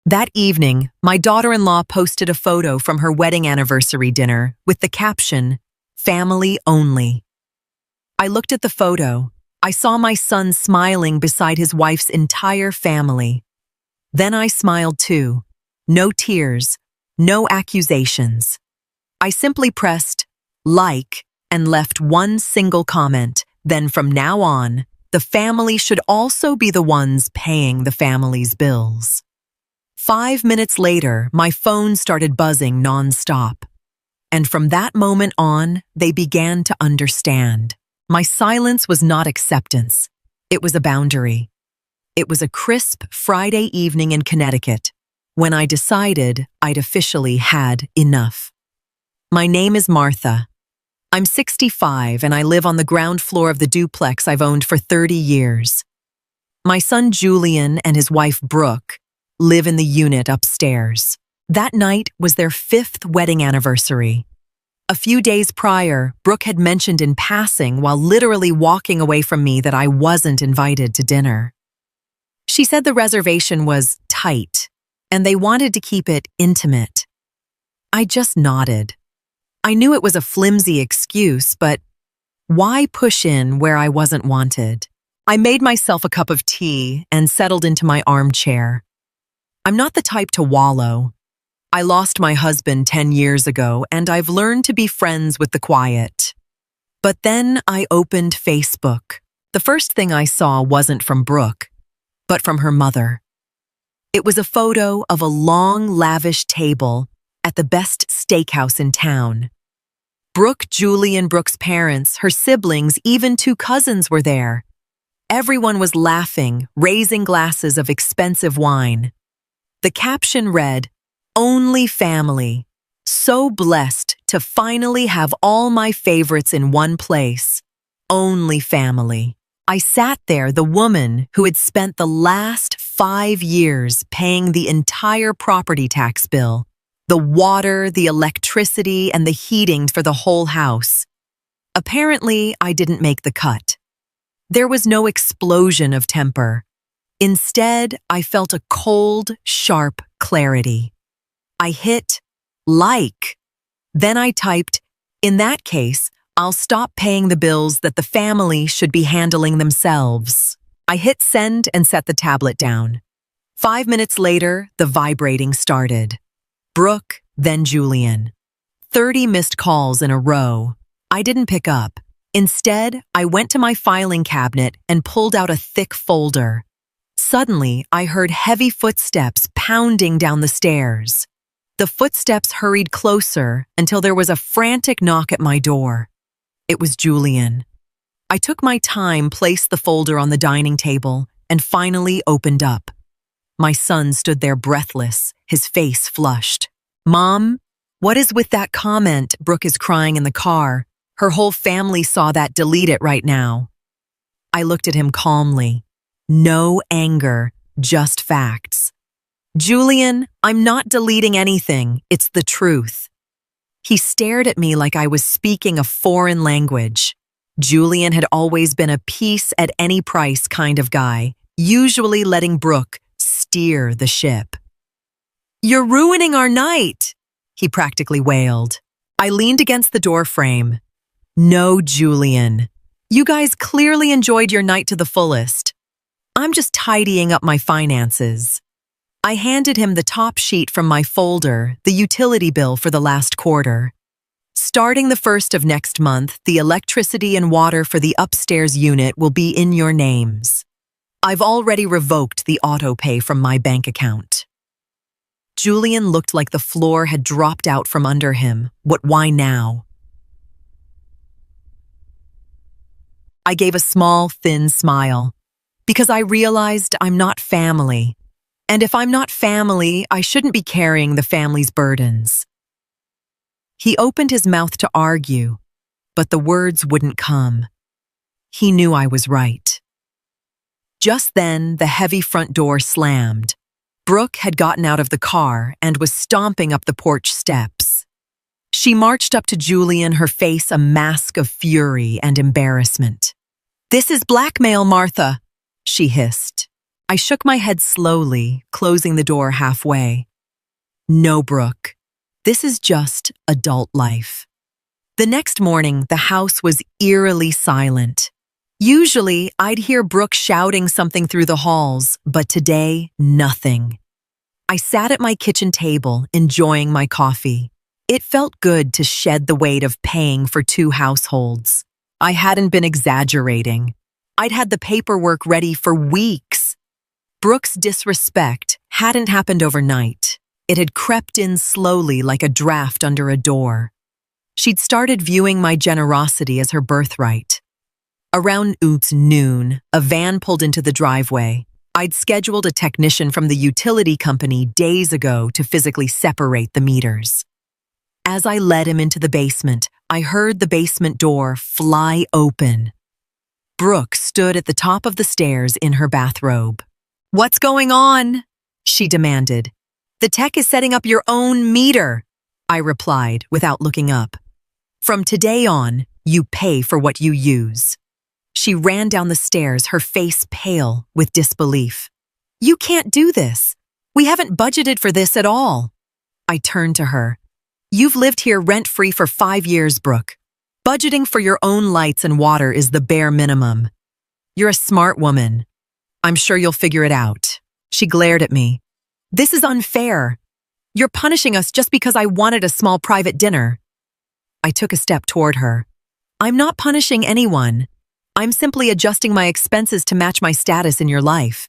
That evening, my daughter-in-law posted a photo from her wedding anniversary dinner with the caption, "Family only." I looked at the photo. I saw my son smiling beside his wife's entire family. Then I smiled too. No tears, no accusations. I simply pressed like and left one single comment. Then from now on, the family should also be the ones paying the family's bills. 5 minutes later, my phone started buzzing nonstop. And from that moment on, they began to understand. My silence was not acceptance. It was a boundary. It was a crisp Friday evening in Connecticut when I decided I'd officially had enough. My name is Martha. I'm 65 and I live on the ground floor of the duplex I've owned for 30 years. My son Julian and his wife Brooke live in the unit upstairs. That night was their 5th wedding anniversary. A few days prior, Brooke had mentioned in passing while literally walking away from me that I wasn't invited to dinner. She said the reservation was tight and they wanted to keep it intimate. I just nodded. I knew it was a flimsy excuse, but why push in where I wasn't wanted? I made myself a cup of tea and settled into my armchair. I'm not the type to wallow. I lost my husband 10 years ago, and I've learned to be friends with the quiet. But then I opened Facebook. The first thing I saw wasn't from Brooke, but from her mother. It was a photo of a long, lavish table at the best steakhouse in town. Brooke, Julie, and Brooke's parents, her siblings, even 2 cousins were there. Everyone was laughing, raising glasses of expensive wine. The caption read, "Only family. So blessed to finally have all my favorites in one place. Only family." I sat there, the woman who had spent the last 5 years paying the entire property tax bill, the water, the electricity, and the heating for the whole house. Apparently, I didn't make the cut. There was no explosion of temper. Instead, I felt a cold, sharp clarity. I hit like. Then I typed, "In that case, I'll stop paying the bills that the family should be handling themselves." I hit send and set the tablet down. 5 minutes later, the vibrating started. Brooke, then Julian. 30 missed calls in a row. I didn't pick up. Instead, I went to my filing cabinet and pulled out a thick folder. Suddenly, I heard heavy footsteps pounding down the stairs. The footsteps hurried closer until there was a frantic knock at my door. It was Julian. I took my time, placed the folder on the dining table, and finally opened up. My son stood there breathless, his face flushed. "Mom, what is with that comment?" Brooke is crying in the car. "Her whole family saw that. Delete it right now." I looked at him calmly. No anger, just facts. "Julian, I'm not deleting anything. It's the truth." He stared at me like I was speaking a foreign language. Julian had always been a peace at any price kind of guy, usually letting Brooke steer the ship. "You're ruining our night," he practically wailed. I leaned against the doorframe. "No, Julian. You guys clearly enjoyed your night to the fullest. I'm just tidying up my finances." I handed him the top sheet from my folder, the utility bill for the last quarter. "Starting the 1st of next month, the electricity and water for the upstairs unit will be in your names. I've already revoked the auto pay from my bank account." Julian looked like the floor had dropped out from under him. Why now? I gave a small, thin smile. Because I realized I'm not family. And if I'm not family, I shouldn't be carrying the family's burdens. He opened his mouth to argue, but the words wouldn't come. He knew I was right. Just then, the heavy front door slammed. Brooke had gotten out of the car and was stomping up the porch steps. She marched up to Julian, her face a mask of fury and embarrassment. "This is blackmail, Martha," she hissed. I shook my head slowly, closing the door halfway. No, Brooke. This is just adult life. The next morning, the house was eerily silent. Usually, I'd hear Brooke shouting something through the halls, but today, nothing. I sat at my kitchen table, enjoying my coffee. It felt good to shed the weight of paying for 2 households. I hadn't been exaggerating. I'd had the paperwork ready for weeks. Brooke's disrespect hadn't happened overnight. It had crept in slowly like a draft under a door. She'd started viewing my generosity as her birthright. Around noon, a van pulled into the driveway. I'd scheduled a technician from the utility company days ago to physically separate the meters. As I led him into the basement, I heard the basement door fly open. Brooke stood at the top of the stairs in her bathrobe. "What's going on?" she demanded. "The tech is setting up your own meter," I replied without looking up. "From today on, you pay for what you use." She ran down the stairs, her face pale with disbelief. "You can't do this. We haven't budgeted for this at all." I turned to her. "You've lived here rent-free for 5 years, Brooke. Budgeting for your own lights and water is the bare minimum. You're a smart woman. I'm sure you'll figure it out." She glared at me. "This is unfair. You're punishing us just because I wanted a small private dinner." I took a step toward her. "I'm not punishing anyone. I'm simply adjusting my expenses to match my status in your life.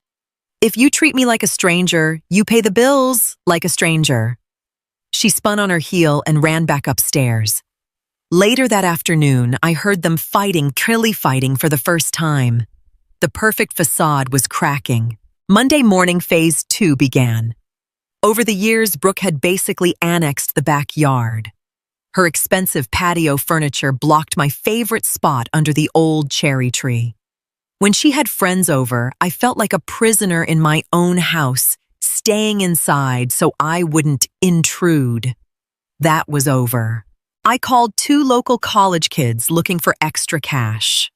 If you treat me like a stranger, you pay the bills like a stranger." She spun on her heel and ran back upstairs. Later that afternoon, I heard them clearly fighting for the first time. The perfect facade was cracking. Monday morning, phase 2 began. Over the years, Brooke had basically annexed the backyard. Her expensive patio furniture blocked my favorite spot under the old cherry tree. When she had friends over, I felt like a prisoner in my own house, staying inside so I wouldn't intrude. That was over. I called 2 local college kids looking for extra cash.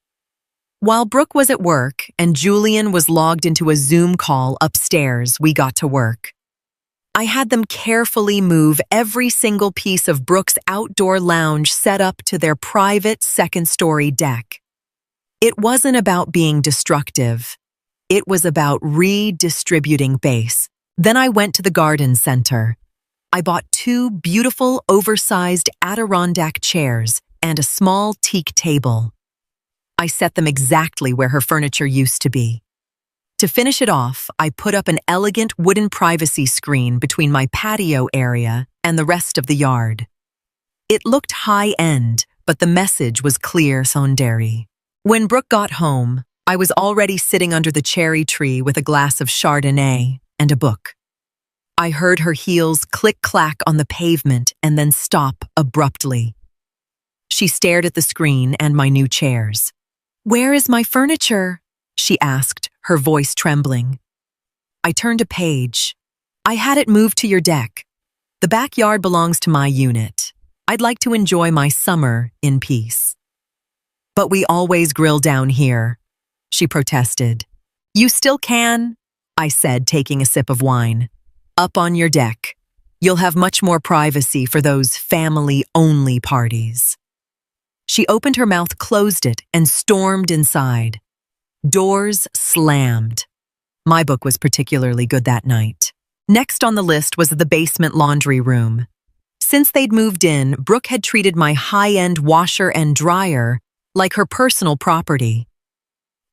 While Brooke was at work and Julian was logged into a Zoom call upstairs, we got to work. I had them carefully move every single piece of Brooke's outdoor lounge set up to their private 2nd-story deck. It wasn't about being destructive. It was about redistributing base. Then I went to the garden center. I bought 2 beautiful, oversized Adirondack chairs and a small teak table. I set them exactly where her furniture used to be. To finish it off, I put up an elegant wooden privacy screen between my patio area and the rest of the yard. It looked high-end, but the message was clear sonderi. When Brooke got home, I was already sitting under the cherry tree with a glass of Chardonnay and a book. I heard her heels click-clack on the pavement and then stop abruptly. She stared at the screen and my new chairs. "Where is my furniture?" she asked, her voice trembling. I turned a page. "I had it moved to your deck. The backyard belongs to my unit. I'd like to enjoy my summer in peace." "But we always grill down here," she protested. "You still can," I said, taking a sip of wine. "Up on your deck. You'll have much more privacy for those family-only parties." She opened her mouth, closed it, and stormed inside. Doors slammed. My book was particularly good that night. Next on the list was the basement laundry room. Since they'd moved in, Brooke had treated my high-end washer and dryer like her personal property.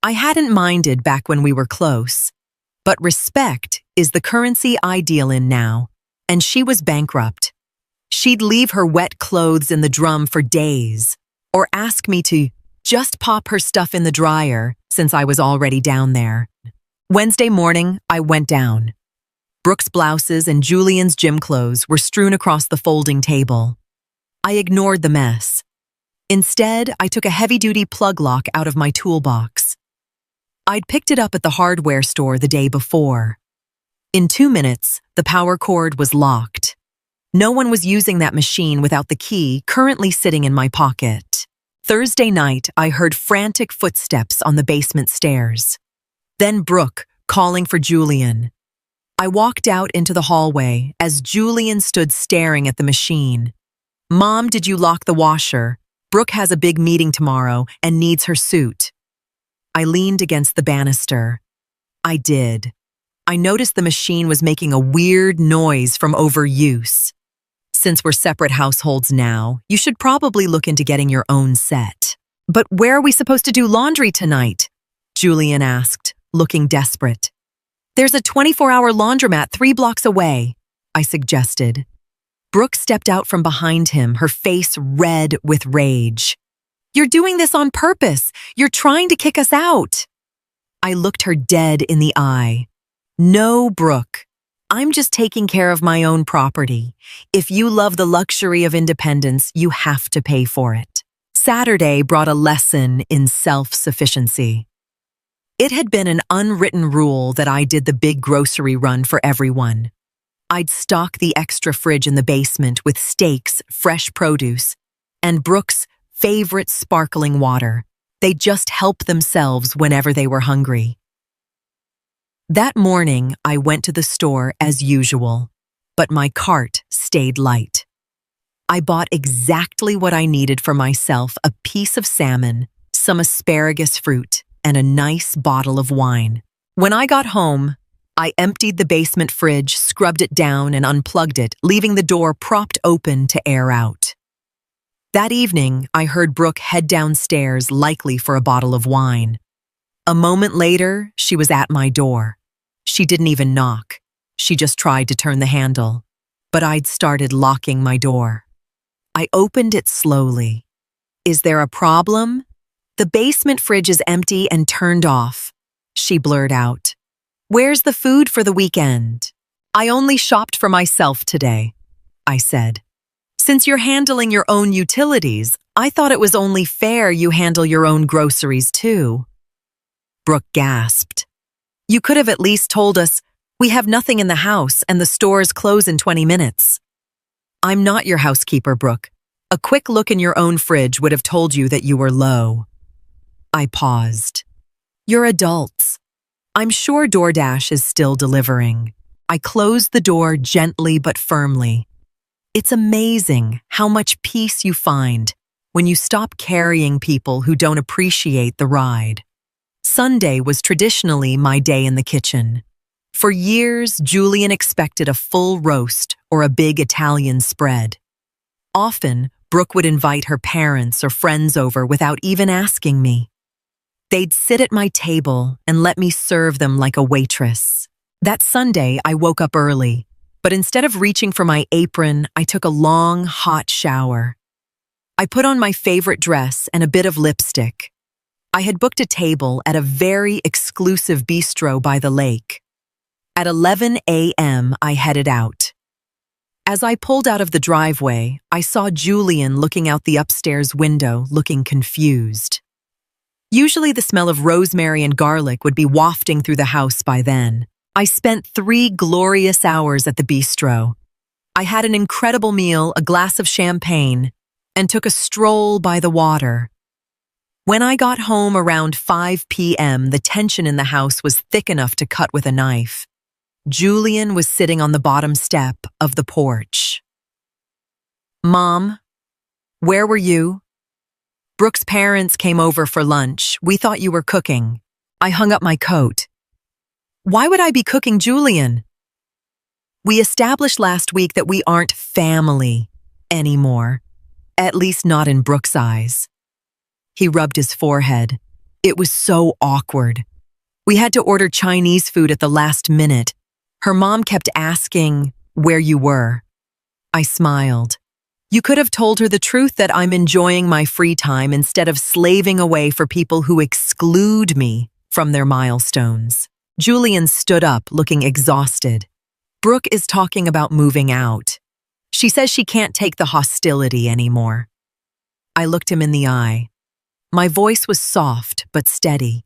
I hadn't minded back when we were close, but respect is the currency I deal in now, and she was bankrupt. She'd leave her wet clothes in the drum for days, or ask me to just pop her stuff in the dryer since I was already down there. Wednesday morning, I went down. Brooke's blouses and Julian's gym clothes were strewn across the folding table. I ignored the mess. Instead, I took a heavy-duty plug lock out of my toolbox. I'd picked it up at the hardware store the day before. In 2 minutes, the power cord was locked. No one was using that machine without the key currently sitting in my pocket. Thursday night, I heard frantic footsteps on the basement stairs. Then Brooke calling for Julian. I walked out into the hallway as Julian stood staring at the machine. "Mom, did you lock the washer? Brooke has a big meeting tomorrow and needs her suit." I leaned against the banister. I did. I noticed the machine was making a weird noise from overuse. "Since we're separate households now, you should probably look into getting your own set." "But where are we supposed to do laundry tonight?" Julian asked, looking desperate. "There's a 24-hour laundromat 3 blocks away," I suggested. Brooke stepped out from behind him, her face red with rage. "You're doing this on purpose. You're trying to kick us out." I looked her dead in the eye. "No, Brooke. I'm just taking care of my own property. If you love the luxury of independence, you have to pay for it." Saturday brought a lesson in self-sufficiency. It had been an unwritten rule that I did the big grocery run for everyone. I'd stock the extra fridge in the basement with steaks, fresh produce, and Brooke's favorite sparkling water. They'd just help themselves whenever they were hungry. That morning, I went to the store as usual, but my cart stayed light. I bought exactly what I needed for myself: a piece of salmon, some asparagus fruit, and a nice bottle of wine. When I got home, I emptied the basement fridge, scrubbed it down, and unplugged it, leaving the door propped open to air out. That evening, I heard Brooke head downstairs, likely for a bottle of wine. A moment later, she was at my door. She didn't even knock. She just tried to turn the handle. But I'd started locking my door. I opened it slowly. "Is there a problem?" "The basement fridge is empty and turned off," she blurted out. "Where's the food for the weekend?" "I only shopped for myself today," I said. "Since you're handling your own utilities, I thought it was only fair you handle your own groceries too." Brooke gasped. "You could have at least told us, 'We have nothing in the house and the stores close in 20 minutes. "I'm not your housekeeper, Brooke. A quick look in your own fridge would have told you that you were low." I paused. "You're adults. I'm sure DoorDash is still delivering." I closed the door gently but firmly. It's amazing how much peace you find when you stop carrying people who don't appreciate the ride. Sunday was traditionally my day in the kitchen. For years, Julian expected a full roast or a big Italian spread. Often, Brooke would invite her parents or friends over without even asking me. They'd sit at my table and let me serve them like a waitress. That Sunday, I woke up early, but instead of reaching for my apron, I took a long, hot shower. I put on my favorite dress and a bit of lipstick. I had booked a table at a very exclusive bistro by the lake. At 11 a.m., I headed out. As I pulled out of the driveway, I saw Julian looking out the upstairs window, looking confused. Usually the smell of rosemary and garlic would be wafting through the house by then. I spent 3 glorious hours at the bistro. I had an incredible meal, a glass of champagne, and took a stroll by the water. When I got home around 5 p.m., the tension in the house was thick enough to cut with a knife. Julian was sitting on the bottom step of the porch. "Mom, where were you?" "Brooke's parents came over for lunch. We thought you were cooking." I hung up my coat. "Why would I be cooking, Julian?" "We established last week that we aren't family anymore. At least not in Brooke's eyes." He rubbed his forehead. It was so awkward. We had to order Chinese food at the last minute. Her mom kept asking where you were. I smiled. "You could have told her the truth, that I'm enjoying my free time instead of slaving away for people who exclude me from their milestones." Julian stood up, looking exhausted. "Brooke is talking about moving out. She says she can't take the hostility anymore." I looked him in the eye. My voice was soft but steady.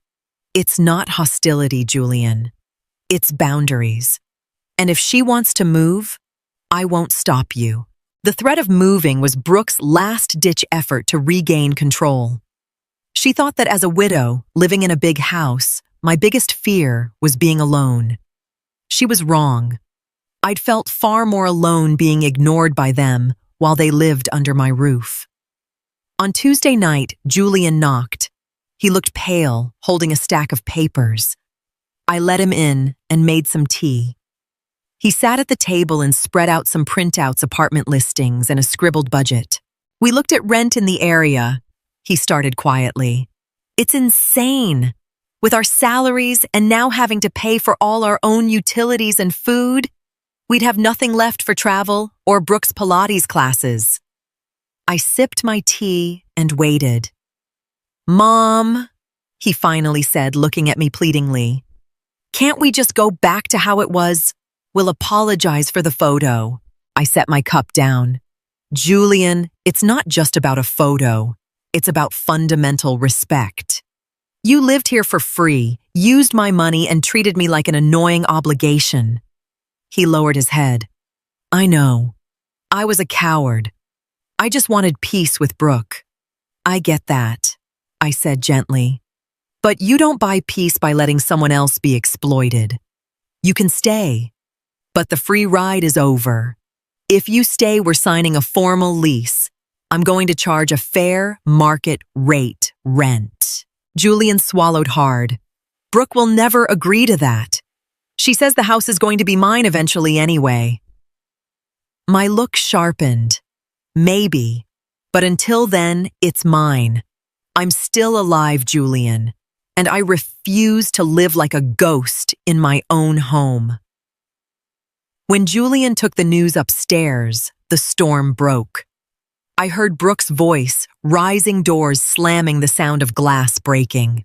"It's not hostility, Julian. It's boundaries. And if she wants to move, I won't stop you." The threat of moving was Brooke's last-ditch effort to regain control. She thought that as a widow, living in a big house, my biggest fear was being alone. She was wrong. I'd felt far more alone being ignored by them while they lived under my roof. On Tuesday night, Julian knocked. He looked pale, holding a stack of papers. I let him in and made some tea. He sat at the table and spread out some printouts, apartment listings, and a scribbled budget. We looked at rent in the area, he started quietly. It's insane. With our salaries and now having to pay for all our own utilities and food, we'd have nothing left for travel or Brooke's Pilates classes. I sipped my tea and waited. Mom, he finally said, looking at me pleadingly. Can't we just go back to how it was? We'll apologize for the photo. I set my cup down. Julian, it's not just about a photo. It's about fundamental respect. You lived here for free, used my money, and treated me like an annoying obligation. He lowered his head. I know. I was a coward. I just wanted peace with Brooke. I get that, I said gently. But you don't buy peace by letting someone else be exploited. You can stay, but the free ride is over. If you stay, we're signing a formal lease. I'm going to charge a fair market rate rent. Julian swallowed hard. Brooke will never agree to that. She says the house is going to be mine eventually anyway. My look sharpened. Maybe, but until then, it's mine. I'm still alive, Julian, and I refuse to live like a ghost in my own home. When Julian took the news upstairs, the storm broke. I heard Brooke's voice, rising doors slamming, the sound of glass breaking.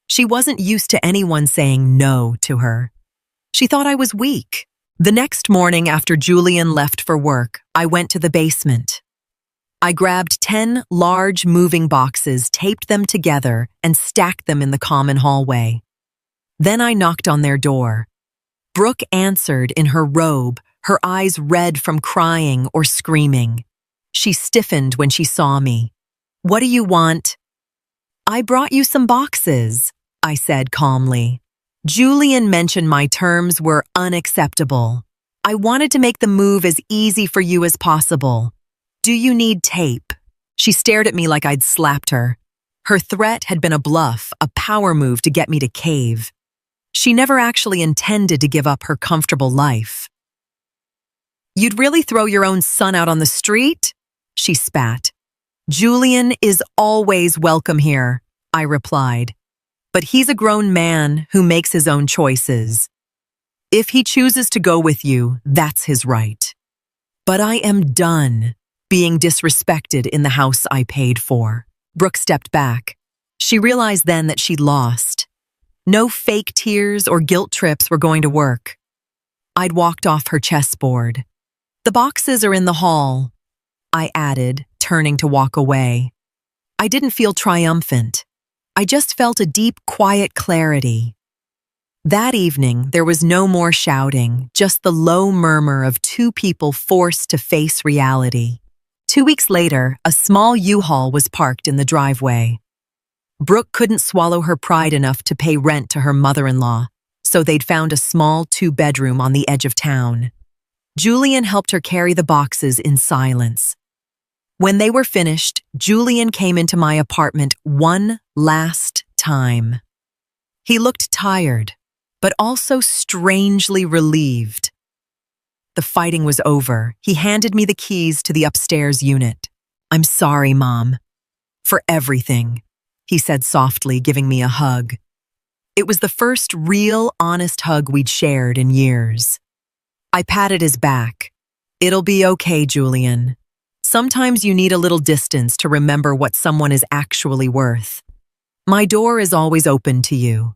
She wasn't used to anyone saying no to her. She thought I was weak. The next morning after Julian left for work, I went to the basement. I grabbed 10 large moving boxes, taped them together, and stacked them in the common hallway. Then I knocked on their door. Brooke answered in her robe, her eyes red from crying or screaming. She stiffened when she saw me. What do you want? I brought you some boxes, I said calmly. Julian mentioned my terms were unacceptable. I wanted to make the move as easy for you as possible. Do you need tape? She stared at me like I'd slapped her. Her threat had been a bluff, a power move to get me to cave. She never actually intended to give up her comfortable life. You'd really throw your own son out on the street? She spat. Julian is always welcome here, I replied. But he's a grown man who makes his own choices. If he chooses to go with you, that's his right. But I am done being disrespected in the house I paid for. Brooke stepped back. She realized then that she'd lost. No fake tears or guilt trips were going to work. I'd walked off her chessboard. The boxes are in the hall, I added, turning to walk away. I didn't feel triumphant. I just felt a deep, quiet clarity. That evening, there was no more shouting, just the low murmur of two people forced to face reality. 2 weeks later, a small U-Haul was parked in the driveway. Brooke couldn't swallow her pride enough to pay rent to her mother-in-law, so they'd found a small 2-bedroom on the edge of town. Julian helped her carry the boxes in silence. When they were finished, Julian came into my apartment one last time. He looked tired, but also strangely relieved. The fighting was over. He handed me the keys to the upstairs unit. I'm sorry, Mom, for everything, he said softly, giving me a hug. It was the first real, honest hug we'd shared in years. I patted his back. It'll be okay, Julian. Sometimes you need a little distance to remember what someone is actually worth. My door is always open to you.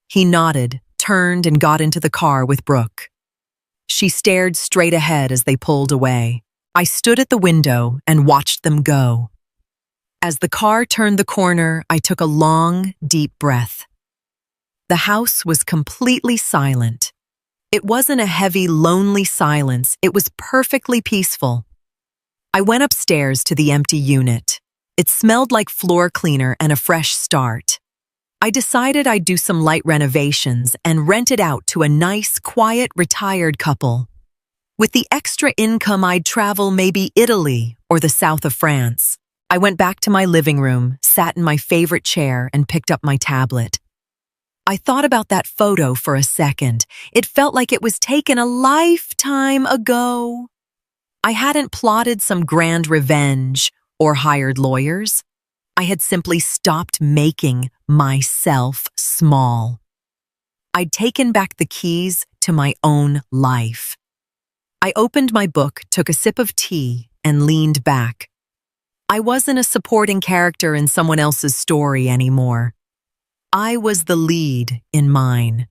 He nodded, turned, and got into the car with Brooke. She stared straight ahead as they pulled away. I stood at the window and watched them go. As the car turned the corner, I took a long, deep breath. The house was completely silent. It wasn't a heavy, lonely silence. It was perfectly peaceful. I went upstairs to the empty unit. It smelled like floor cleaner and a fresh start. I decided I'd do some light renovations and rent it out to a nice, quiet, retired couple. With the extra income, I'd travel maybe Italy or the south of France. I went back to my living room, sat in my favorite chair, and picked up my tablet. I thought about that photo for a second. It felt like it was taken a lifetime ago. I hadn't plotted some grand revenge or hired lawyers. I had simply stopped making myself small. I'd taken back the keys to my own life. I opened my book, took a sip of tea, and leaned back. I wasn't a supporting character in someone else's story anymore. I was the lead in mine.